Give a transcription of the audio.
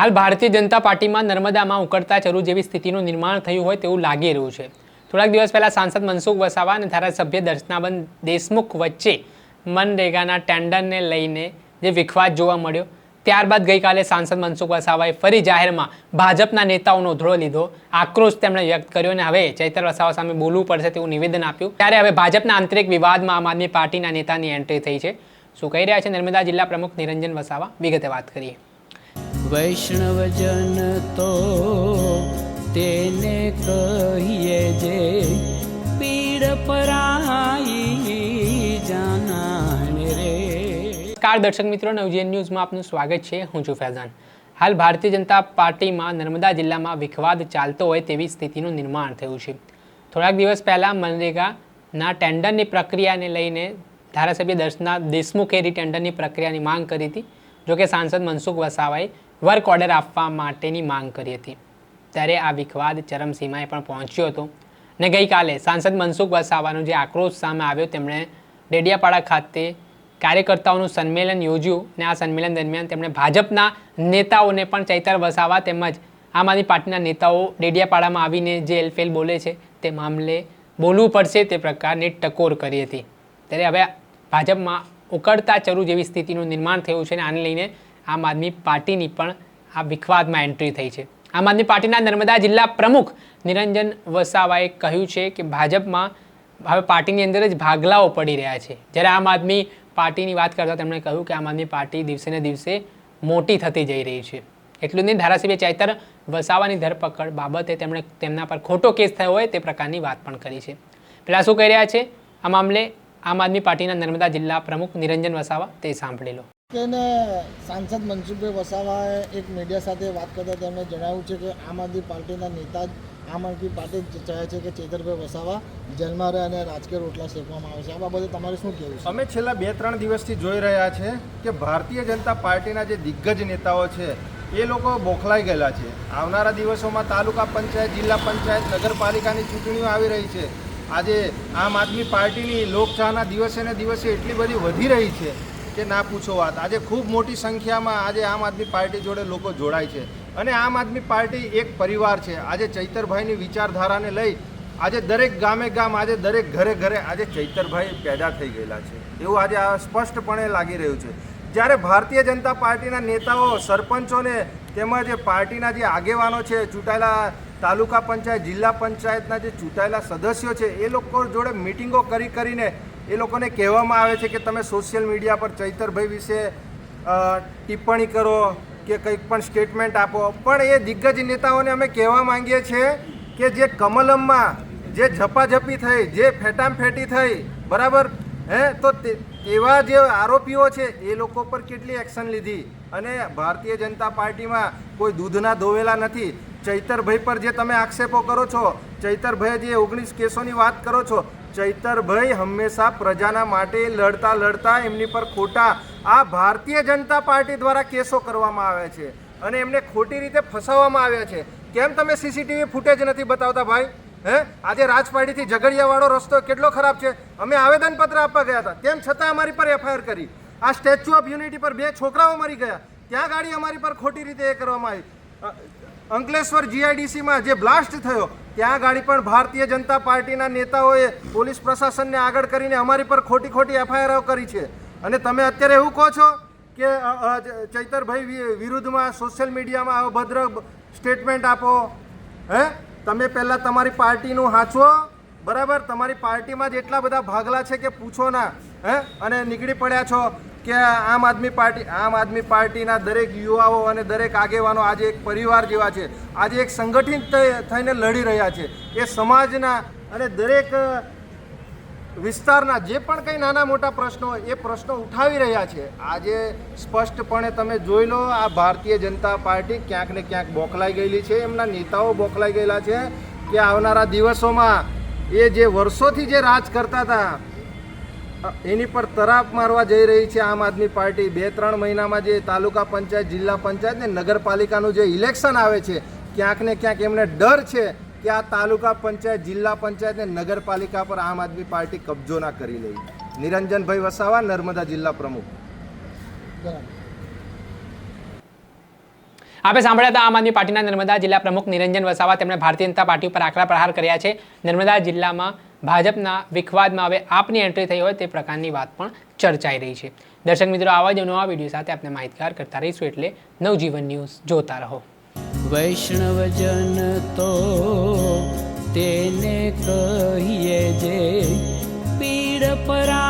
હાલ ભારતીય જનતા પાર્ટીમાં નર્મદામાં ઉકળતા ચરુ જેવી સ્થિતિનું નિર્માણ થયું હોય તેવું લાગી રહ્યું છે। થોડાક દિવસ પહેલા સાંસદ મનસુખ વસાવા અને ધારાસભ્ય દર્શનાબેન દેશમુખ વચ્ચે મનરેગાના ટેન્ડરને લઈને જે વિખવાદ જોવા મળ્યો, ત્યારબાદ ગઈકાલે સાંસદ મનસુખ વસાવાએ ફરી જાહેરમાં ભાજપના નેતાઓનો ધોળો લીધો, આક્રોશ તેમણે વ્યક્ત કર્યો અને હવે ચૈતર વસાવા સામે બોલવું પડશે તેવું નિવેદન આપ્યું। ત્યારે હવે ભાજપના આંતરિક વિવાદમાં આમ આદમી પાર્ટીના નેતાની એન્ટ્રી થઈ છે। શું કહી રહ્યા છે નર્મદા જિલ્લા પ્રમુખ નિરંજન વસાવા, વિગતે વાત કરીએ। વૈષ્ણવજન તો તેને કહીએ જે પીડ પરાઈ જાનાને રે। નમસ્કાર દર્શક મિત્રો, નવજીવન ન્યૂઝમાં આપનું સ્વાગત છે। હું છું ફૈઝાન। હાલ ભારતીય જનતા પાર્ટીમાં નર્મદા જિલ્લામાં વિખવાદ ચાલતો હોય તેવી સ્થિતિનું નિર્માણ થયું છે। થોડાક દિવસ પહેલા મનરેગાના ટેન્ડરની પ્રક્રિયાને લઈને ધારાસભ્ય દર્શના દેશમુખે ટેન્ડરની પ્રક્રિયાની માંગ કરી હતી, જોકે સાંસદ મનસુખ વસાવાએ વર્ક ઓર્ડર આપવા માટેની માંગ કરી હતી। ત્યારે આ વિખવાદ ચરમસીમાએ પણ પહોંચ્યો હતો અને ગઈકાલે સાંસદ મનસુખ વસાવાનો જે આક્રોશ સામે આવ્યો, તેમણે ડેડિયાપાડા ખાતે કાર્યકર્તાઓનું સંમેલન યોજ્યું અને આ સંમેલન દરમિયાન તેમણે ભાજપના નેતાઓને પણ ચૈતર વસાવા તેમજ આમ આદમી પાર્ટીના નેતાઓ ડેડિયાપાડામાં આવીને જે એલફેલ બોલે છે તે મામલે બોલવું પડશે તે પ્રકારની ટકોર કરી હતી। ત્યારે હવે ભાજપમાં ઉકળતા ચરુ જેવી સ્થિતિનું નિર્માણ થયું છે અને આને લઈને આમ આદમી પાર્ટીની પણ આ વિખવાદમાં એન્ટ્રી થઈ છે। આમ આદમી પાર્ટીના નર્મદા જિલ્લા પ્રમુખ નિરંજન વસાવાએ કહ્યું છે કે ભાજપમાં હવે પાર્ટીની અંદર જ ભાગલાઓ પડી રહ્યા છે। જ્યારે આમ આદમી પાર્ટીની વાત કરતાં તેમણે કહ્યું કે આમ આદમી પાર્ટી દિવસે ને દિવસે મોટી થતી જઈ રહી છે। એટલું નહીં, ધારાસભ્ય ચૈતર વસાવાની ધરપકડ બાબતે તેમણે તેમના પર ખોટો કેસ થયો હોય તે પ્રકારની વાત પણ કરી છે। પહેલાં શું કહી રહ્યા છે આ મામલે આમ આદમી પાર્ટીના નર્મદા જિલ્લા પ્રમુખ નિરંજન વસાવા, તે સાંભળી લો। તેને સાંસદ મનસુખભાઈ વસાવાએ એક મીડિયા સાથે વાત કરતા તેમણે જણાવ્યું છે કે આમ આદમી પાર્ટીના નેતા જ આમ આદમી પાર્ટી જ ચાહે છે કે ચૈતરભાઈ વસાવા જેલમાં રહે અને રાજકીય રોટલા શેકવામાં આવે છે। આ બાબતે તમારે શું કહેવું છે? અમે છેલ્લા 2-3 દિવસથી જોઈ રહ્યા છે કે ભારતીય જનતા પાર્ટીના જે દિગ્ગજ નેતાઓ છે એ લોકો બોખલાઈ ગયેલા છે। આવનારા દિવસોમાં તાલુકા પંચાયત, જિલ્લા પંચાયત, નગરપાલિકાની ચૂંટણીઓ આવી રહી છે। આજે આમ આદમી પાર્ટીની લોકચાહના દિવસે ને દિવસે એટલી બધી વધી રહી છે કે ના પૂછો વાત। આજે ખૂબ મોટી સંખ્યામાં આજે આમ આદમી પાર્ટી જોડે લોકો જોડાય છે અને આમ આદમી પાર્ટી એક પરિવાર છે। આજે ચૈતરભાઈની વિચારધારાને લઈ આજે દરેક ગામે ગામ, આજે દરેક ઘરે ઘરે આજે ચૈતરભાઈ પેદા થઈ ગયેલા છે એવું આજે આ સ્પષ્ટપણે લાગી રહ્યું છે। જ્યારે ભારતીય જનતા પાર્ટીના નેતાઓ, સરપંચોને તેમજ પાર્ટીના જે આગેવાનો છે, ચૂંટાયેલા તાલુકા પંચાયત, જિલ્લા પંચાયતના જે ચૂંટાયેલા સદસ્યો છે એ લોકો જોડે મિટિંગો કરીને એ લોકોને કહેવામાં આવે છે કે તમે સોશિયલ મીડિયા પર ચૈતરભાઈ વિશે ટિપ્પણી કરો કે કંઈક પણ સ્ટેટમેન્ટ આપો, પણ એ દિગ્ગજ નેતાઓને અમે કહેવા માંગીએ છીએ કે જે કમલમમાં જે ઝપાઝપી થઈ, જે ફેટામફેટી થઈ, બરાબર તો એવા જે આરોપીઓ છે એ લોકો પર કેટલી એક્શન લીધી અને ભારતીય જનતા પાર્ટીમાં કોઈ દૂધના ધોવેલા નથી। ચૈતરભાઈ પર જે તમે આક્ષેપો કરો છો, ચૈતરભાઈ જે 19 કેસોની વાત કરો છો, ચૈતરભાઈ હંમેશા પ્રજાના માટે લડતા એમની પર ખોટા આ ભારતીય જનતા પાર્ટી દ્વારા કેસો કરવામાં આવે છે અને એમને ખોટી રીતે ફસાવવામાં આવ્યા છે। કેમ તમે સીસીટીવી ફૂટેજ નથી બતાવતા ભાઈ? આજે રાજપાડીથી ઝઘડિયાવાળો રસ્તો કેટલો ખરાબ છે। અમે આવેદનપત્ર આપવા ગયા હતા, તેમ છતાં અમારી પર એફઆઈઆર કરી। આ સ્ટેચ્યુ ઓફ યુનિટી પર 2 છોકરાઓ મરી ગયા, ત્યાં ગાડી અમારી પર ખોટી રીતે એ કરવામાં આવી। અંકલેશ્વર જીઆઈડીસીમાં જે બ્લાસ્ટ થયો ત્યાં ગાડી પણ ભારતીય જનતા પાર્ટીના નેતાઓએ પોલીસ પ્રશાસનને આગળ કરીને અમારી પર ખોટી એફઆઈઆર કરી છે અને તમે અત્યારે એવું કહો છો કે ચૈતરભાઈ વિરુદ્ધમાં સોશિયલ મીડિયામાં અભદ્ર સ્ટેટમેન્ટ આપો। તમે પહેલાં તમારી પાર્ટીનું હાંચવો, બરાબર? તમારી પાર્ટીમાં જ એટલા બધા ભાગલા છે કે પૂછો ના। અને નીકળી પડ્યા છો કે આમ આદમી પાર્ટીના દરેક યુવાઓ અને દરેક આગેવાનો આજે એક પરિવાર જેવા છે। આજે એક સંગઠિત થઈને લડી રહ્યા છે। એ સમાજના અને દરેક વિસ્તારના જે પણ કંઈ નાના મોટા પ્રશ્નો હોય એ પ્રશ્નો ઉઠાવી રહ્યા છે। આજે સ્પષ્ટપણે તમે જોઈ લો, આ ભારતીય જનતા પાર્ટી ક્યાંક ને ક્યાંક બોખલાઈ ગયેલી છે, એમના નેતાઓ બોખલાઈ ગયેલા છે કે આવનારા દિવસોમાં એ જે વર્ષોથી જે રાજ કરતા હતા એની પર તરાપ મારવા જઈ રહી છે આમ આદમી પાર્ટી। 2-3 મહિનામાં જે તાલુકા પંચાયત, જિલ્લા પંચાયત ને નગરપાલિકાનું જે ઇલેક્શન આવે છે, ક્યાંક ને ક્યાંક એમને ડર છે કે આ તાલુકા પંચાયત, જિલ્લા પંચાયત ને નગરપાલિકા પર આમ આદમી પાર્ટી કબજો ના કરી લે। નિરંજનભાઈ વસાવા, નર્મદા જિલ્લા પ્રમુખ। આપણે સાંભળ્યા હતા આમ આદમી પાર્ટીના નર્મદા જિલ્લા પ્રમુખ નિરંજન વસાવા. તેમણે ભારતીય જનતા પાર્ટી ઉપર આકરા પ્રહાર કર્યા છે. નર્મદા જિલ્લામાં ભાજપના વિખવાદમાં હવે આપની એન્ટ્રી થઈ હોય તે પ્રકારની વાત પણ ચર્ચાઈ રહી છે. દર્શક મિત્રો, આવા જ નવા વિડીયો સાથે આપણે માહિતગાર કરતા રહીશું, એટલે નવજીવન ન્યૂઝ જોતા રહો. વૈષ્ણવજન તો તેને કહીએ જે પીડ પરા